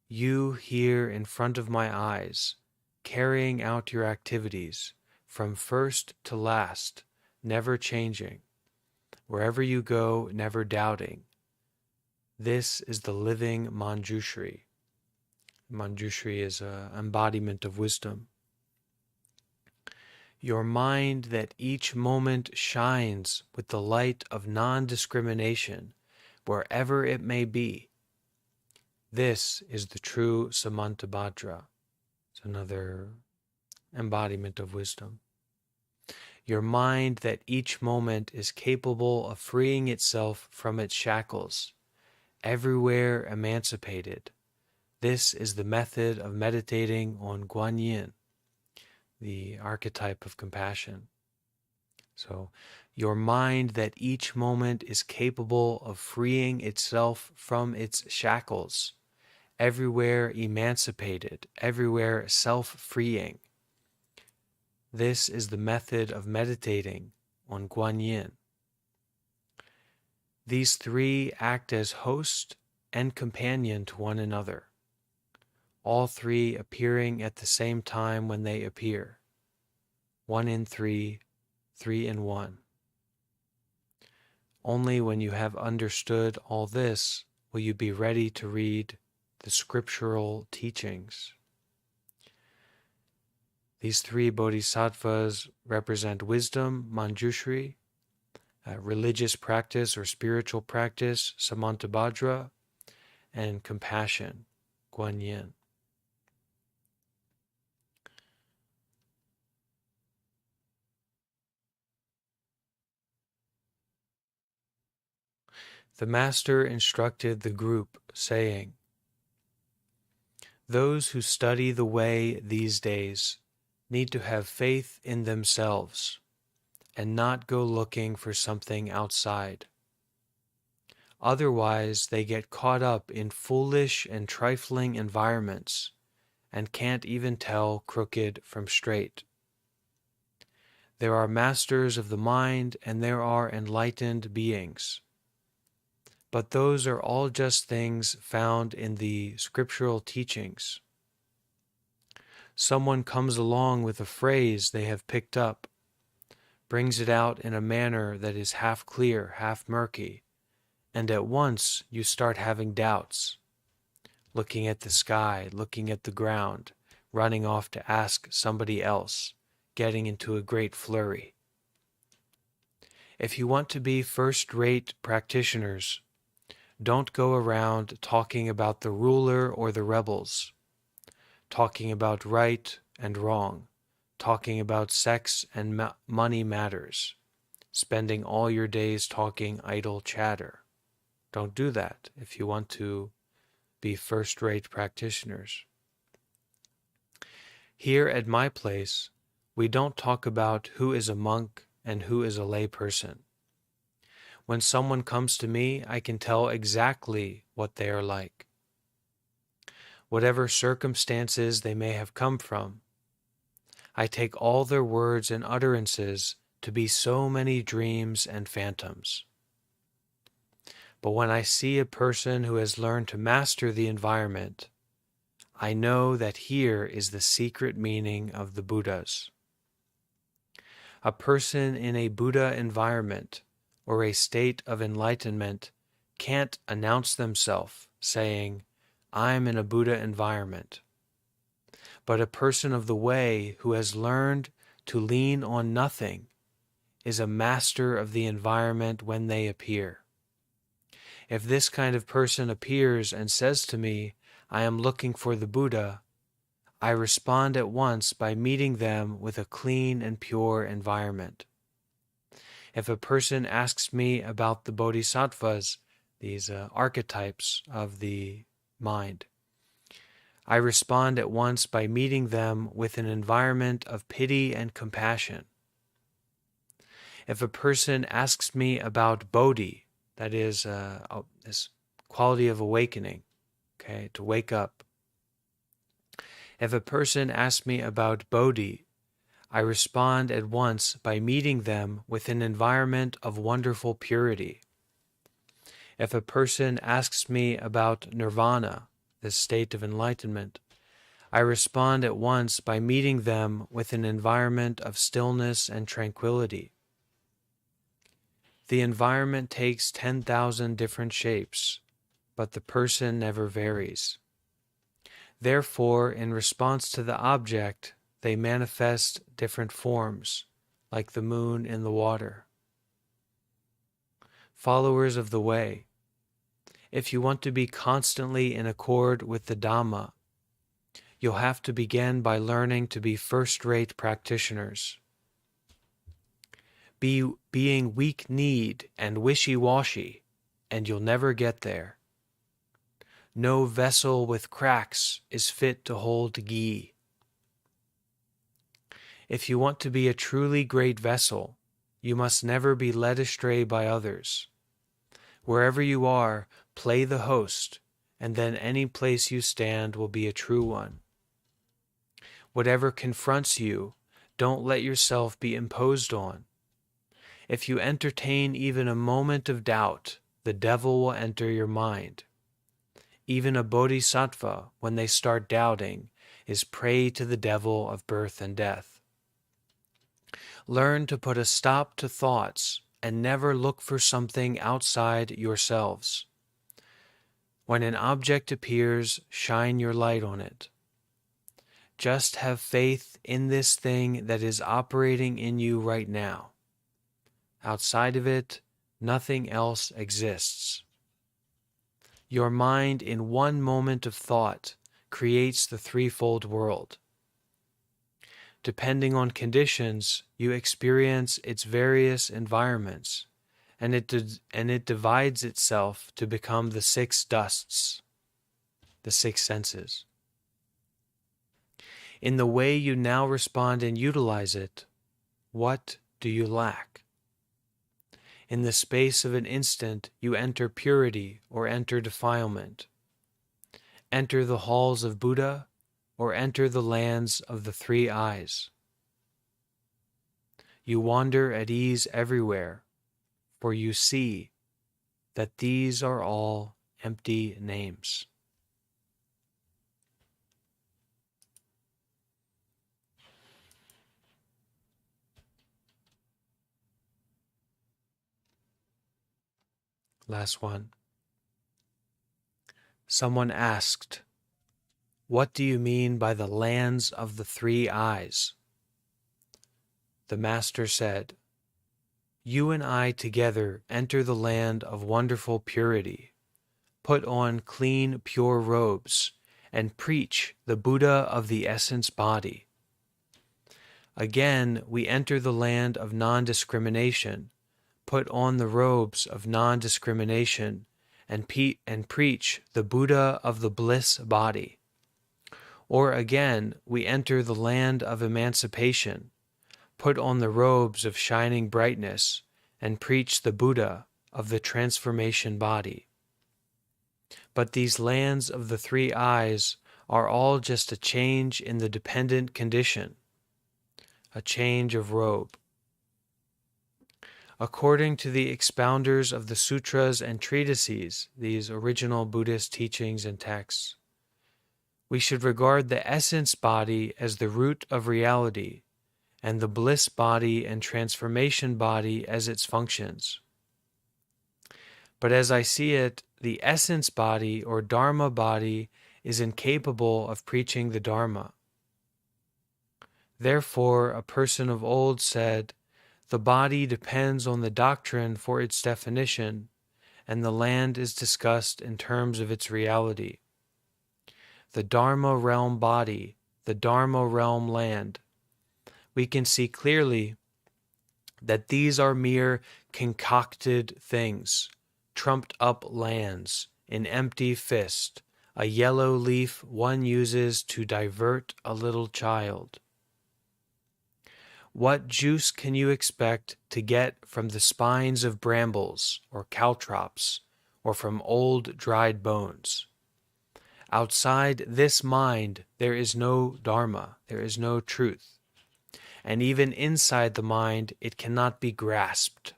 You here in front of my eyes carrying out your activities from first to last, never changing, wherever you go, never doubting. This is the living Manjushri. Manjushri is an embodiment of wisdom. Your mind that each moment shines with the light of non-discrimination, wherever it may be. This is the true Samantabhadra. It's another embodiment of wisdom. Your mind that each moment is capable of freeing itself from its shackles, everywhere emancipated. This is the method of meditating on Guanyin, the archetype of compassion. So, your mind that each moment is capable of freeing itself from its shackles, everywhere emancipated, everywhere self-freeing. This is the method of meditating on Guanyin. These three act as host and companion to one another, all three appearing at the same time when they appear. 1 in 3, 3 in 1. Only when you have understood all this will you be ready to read the scriptural teachings. These three bodhisattvas represent wisdom, Manjushri, religious practice or spiritual practice, Samantabhadra, and compassion, Guanyin. The Master instructed the group, saying, "Those who study the way these days need to have faith in themselves and not go looking for something outside. Otherwise, they get caught up in foolish and trifling environments and can't even tell crooked from straight. There are masters of the mind and there are enlightened beings. But those are all just things found in the scriptural teachings. Someone comes along with a phrase they have picked up, brings it out in a manner that is half clear, half murky, and at once you start having doubts, looking at the sky, looking at the ground, running off to ask somebody else, getting into a great flurry. If you want to be first-rate practitioners, don't go around talking about the ruler or the rebels, talking about right and wrong, talking about sex and money matters, spending all your days talking idle chatter. Don't do that if you want to be first-rate practitioners. Here at my place, we don't talk about who is a monk and who is a lay person. When someone comes to me, I can tell exactly what they are like. Whatever circumstances they may have come from, I take all their words and utterances to be so many dreams and phantoms. But when I see a person who has learned to master the environment, I know that here is the secret meaning of the Buddhas. A person in a Buddha environment or a state of enlightenment can't announce themselves saying, "I'm in a Buddha environment." But a person of the way who has learned to lean on nothing is a master of the environment when they appear. If this kind of person appears and says to me, "I am looking for the Buddha," I respond at once by meeting them with a clean and pure environment. If a person asks me about the bodhisattvas, these archetypes of the mind, I respond at once by meeting them with an environment of pity and compassion. If a person asks me about bodhi, that is this quality of awakening, okay, to wake up. If a person asks me about bodhi, I respond at once by meeting them with an environment of wonderful purity. If a person asks me about nirvana, this state of enlightenment, I respond at once by meeting them with an environment of stillness and tranquility. The environment takes 10,000 different shapes, but the person never varies. Therefore, in response to the object, they manifest different forms, like the moon in the water. Followers of the way, if you want to be constantly in accord with the Dhamma, you'll have to begin by learning to be first-rate practitioners. Being weak-kneed and wishy-washy, and you'll never get there. No vessel with cracks is fit to hold ghee. If you want to be a truly great vessel, you must never be led astray by others. Wherever you are, play the host, and then any place you stand will be a true one. Whatever confronts you, don't let yourself be imposed on. If you entertain even a moment of doubt, the devil will enter your mind. Even a bodhisattva, when they start doubting, is prey to the devil of birth and death. Learn to put a stop to thoughts and never look for something outside yourselves. When an object appears, shine your light on it. Just have faith in this thing that is operating in you right now. Outside of it, nothing else exists. Your mind in one moment of thought creates the threefold world. Depending on conditions, you experience its various environments, and it divides itself to become the 6 dusts, the 6 senses. In the way you now respond and utilize it, what do you lack? In the space of an instant, you enter purity or enter defilement. Enter the halls of Buddha or enter the lands of the 3 eyes. You wander at ease everywhere, for you see that these are all empty names. Last one. Someone asked, "What do you mean by the lands of the 3 eyes?" The Master said, "You and I together enter the land of wonderful purity, put on clean, pure robes, and preach the Buddha of the essence body. Again, we enter the land of non-discrimination, put on the robes of non-discrimination, and preach the Buddha of the bliss body. Or again, we enter the land of emancipation, put on the robes of shining brightness, and preach the Buddha of the transformation body. But these lands of the 3 eyes are all just a change in the dependent condition, a change of robe. According to the expounders of the sutras and treatises, these original Buddhist teachings and texts, we should regard the essence body as the root of reality, and the bliss body and transformation body as its functions. But as I see it, the essence body or Dharma body is incapable of preaching the Dharma. Therefore, a person of old said, the body depends on the doctrine for its definition, and the land is discussed in terms of its reality. The Dharma realm body, the Dharma realm land. We can see clearly that these are mere concocted things, trumped up lands, an empty fist, a yellow leaf one uses to divert a little child. What juice can you expect to get from the spines of brambles or caltrops, or from old dried bones? Outside this mind there is no Dharma, there is no truth. And even inside the mind it cannot be grasped.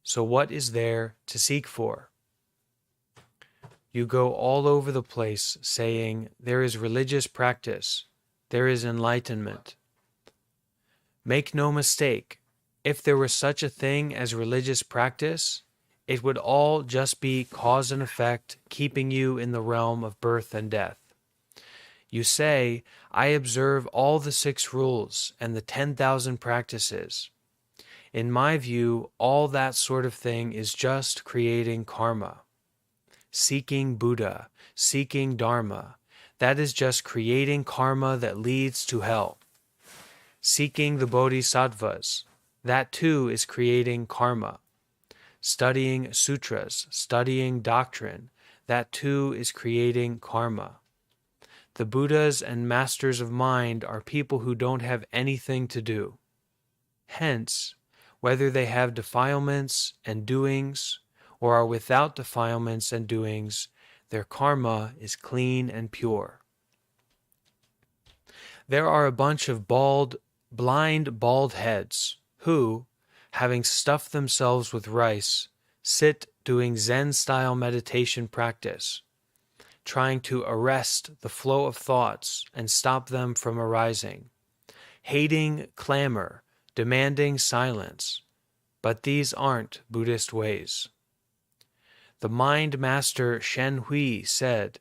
So what is there to seek for? You go all over the place saying, there is religious practice, there is enlightenment. Make no mistake, if there were such a thing as religious practice, it would all just be cause and effect, keeping you in the realm of birth and death. You say, I observe all the 6 rules and the 10,000 practices. In my view, all that sort of thing is just creating karma. Seeking Buddha, seeking Dharma, that is just creating karma that leads to hell. Seeking the Bodhisattvas, that too is creating karma. Studying sutras, studying doctrine, that too is creating karma. The Buddhas and masters of mind are people who don't have anything to do. Hence, whether they have defilements and doings, or are without defilements and doings, their karma is clean and pure. There are a bunch of blind bald heads who, having stuffed themselves with rice, sit doing Zen-style meditation practice, trying to arrest the flow of thoughts and stop them from arising, hating clamor, demanding silence, but these aren't Buddhist ways. The mind master Shen Hui said,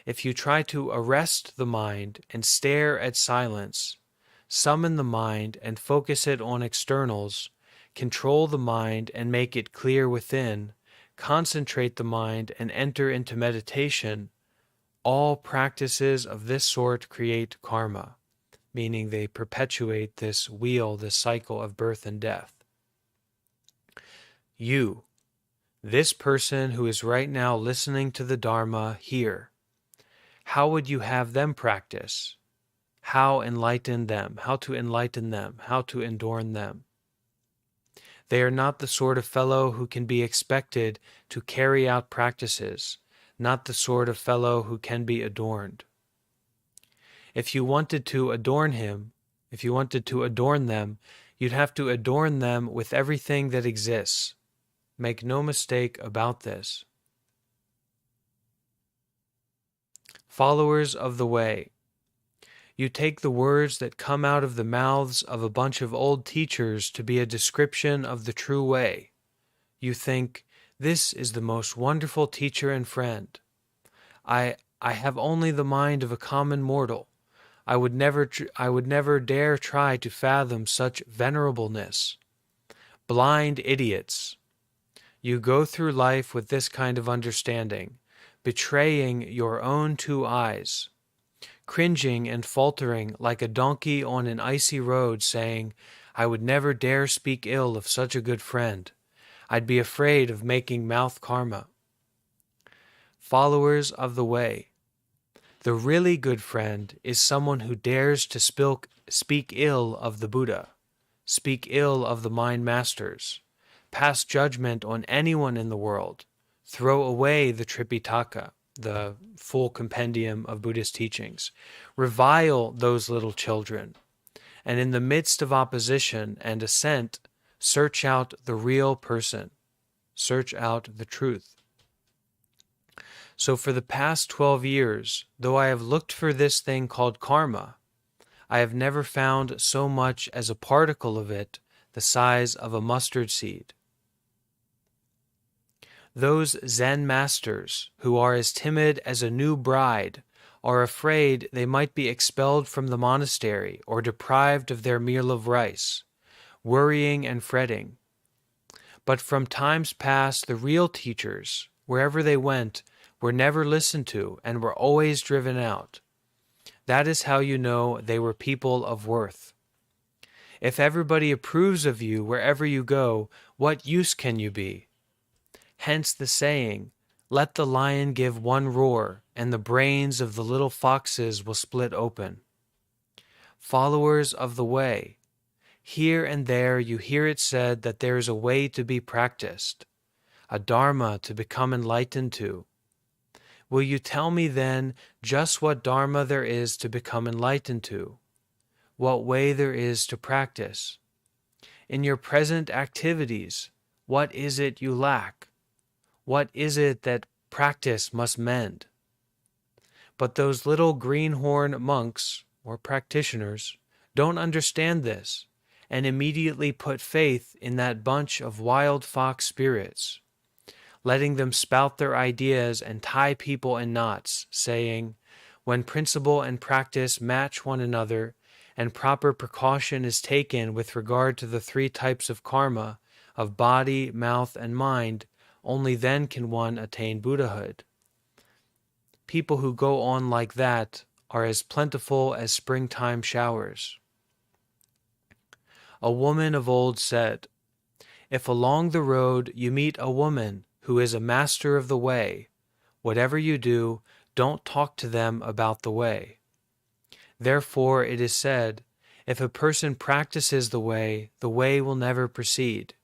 if you try to arrest the mind and stare at silence, summon the mind and focus it on externals, control the mind and make it clear within, concentrate the mind and enter into meditation, all practices of this sort create karma, meaning they perpetuate this wheel, this cycle of birth and death. You, this person who is right now listening to the Dharma here, how would you have them practice? How enlighten them? How to enlighten them? How to adorn them? They are not the sort of fellow who can be expected to carry out practices, not the sort of fellow who can be adorned. If you wanted to adorn them, you'd have to adorn them with everything that exists. Make no mistake about this. Followers of the way, you take the words that come out of the mouths of a bunch of old teachers to be a description of the true way. You think, this is the most wonderful teacher and friend. I have only the mind of a common mortal. I would never dare try to fathom such venerableness. Blind idiots. You go through life with this kind of understanding, betraying your own 2 eyes, cringing and faltering like a donkey on an icy road, saying, I would never dare speak ill of such a good friend. I'd be afraid of making mouth karma. Followers of the way, the really good friend is someone who dares to speak ill of the Buddha, speak ill of the mind masters, pass judgment on anyone in the world, throw away the Tripitaka, the full compendium of Buddhist teachings, revile those little children, and in the midst of opposition and assent, search out the real person, search out the truth. So for the past 12 years, though I have looked for this thing called karma, I have never found so much as a particle of it the size of a mustard seed. Those Zen masters, who are as timid as a new bride, are afraid they might be expelled from the monastery or deprived of their meal of rice, worrying and fretting. But from times past, the real teachers, wherever they went, were never listened to and were always driven out. That is how you know they were people of worth. If everybody approves of you wherever you go, what use can you be? Hence the saying, let the lion give one roar, and the brains of the little foxes will split open. Followers of the way, here and there you hear it said that there is a way to be practiced, a dharma to become enlightened to. Will you tell me then just what dharma there is to become enlightened to? What way there is to practice? In your present activities, what is it you lack? What is it that practice must mend. But those little greenhorn monks or practitioners don't understand this and immediately put faith in that bunch of wild fox spirits, letting them spout their ideas and tie people in knots, saying, when principle and practice match one another and proper precaution is taken with regard to the three types of karma, of body, mouth, and mind, only then can one attain Buddhahood. People who go on like that are as plentiful as springtime showers. A woman of old said, if along the road you meet a woman who is a master of the way, whatever you do, don't talk to them about the way. Therefore it is said, if a person practices the way will never proceed.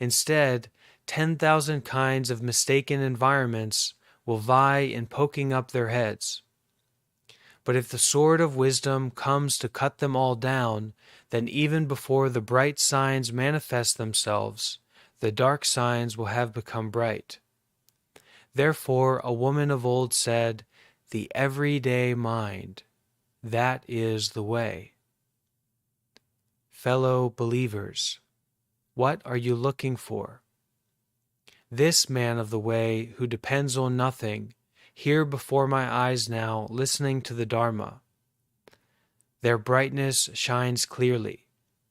Instead, 10,000 kinds of mistaken environments will vie in poking up their heads. But if the sword of wisdom comes to cut them all down, then even before the bright signs manifest themselves, the dark signs will have become bright. Therefore a woman of old said, the everyday mind, that is the way. Fellow believers, what are you looking for? This man of the way who depends on nothing, here before my eyes now, listening to the Dharma. Their brightness shines clearly.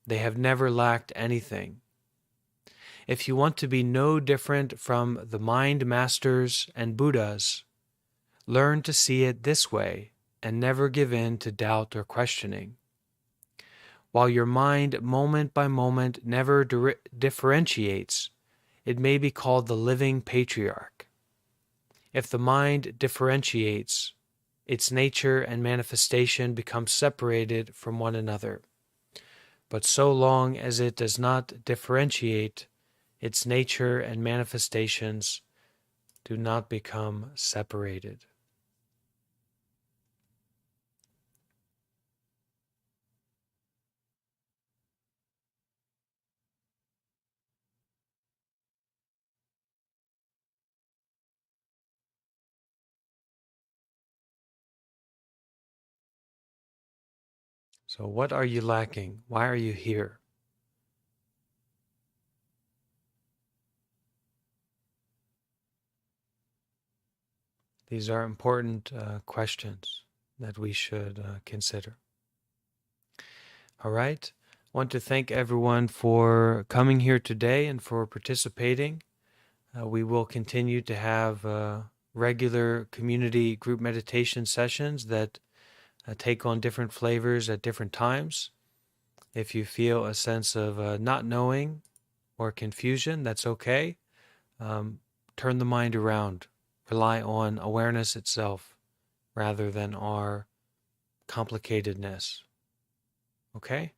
They have never lacked anything. If you want to be no different from the mind masters and Buddhas, learn to see it this way and never give in to doubt or questioning. While your mind moment by moment never differentiates, it may be called the living patriarch. If the mind differentiates, its nature and manifestation become separated from one another. But so long as it does not differentiate, its nature and manifestations do not become separated. So what are you lacking? Why are you here? These are important questions that we should consider. All right. I want to thank everyone for coming here today and for participating. We will continue to have regular community group meditation sessions that take on different flavors at different times. If you feel a sense of not knowing or confusion, that's okay. Turn the mind around. Rely on awareness itself rather than our complicatedness. Okay?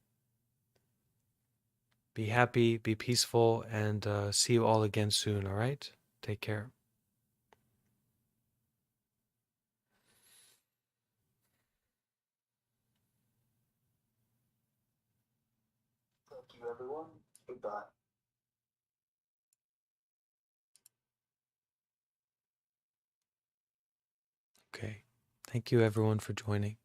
Be happy, be peaceful, and see you all again soon, all right? Take care. Thank you, everyone. Goodbye. Okay. Thank you, everyone, for joining.